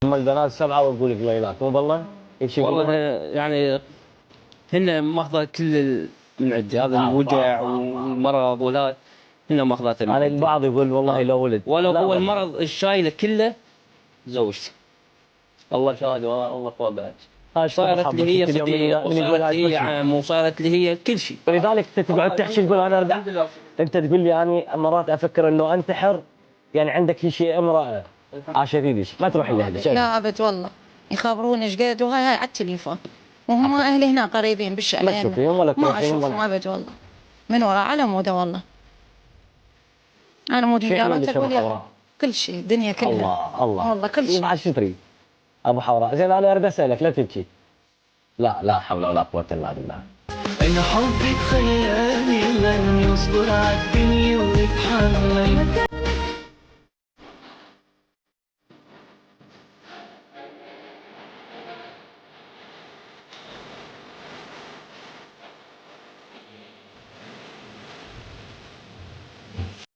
هم البنات 7 ويقول لك ليلات مو بالله؟ ايش يقول؟ والله يعني هن ماخذة كل من عندي، هذا الوجع والمرض ولا هن ماخذات من انا عندي. البعض يقول والله لو ولد ولو لا هو والله. المرض الشايله كله زوجتي. الله شاهد والله فوق بعد. صارت لي هي صديق وصارت لي هي عم وصارت لي هي كل شيء. ولذلك انت تقعد تحكي تقول انا ارجع، انت تقول لي يعني مرات افكر انه انتحر، يعني عندك شيء امراه عاشريني ما تروح لها. لا ابد والله، يخبرون ايش قد وهاي على التليفون، وهم اهلي هنا قريبين بالشارع. ما تشوفيهم ولا ما تروحين اشوفهم ابد والله، من وراء على موده والله. انا مود مجارات اقول يا كل شيء الدنيا كلها. الله الله والله كل شيء. بعد شو تريد؟ ابو حوراء زين انا اريد اسالك لا تبكي. لا حول ولا قوه الا بالله. أنا حبك خلاني من يصبر عالدنيا ويتحمل.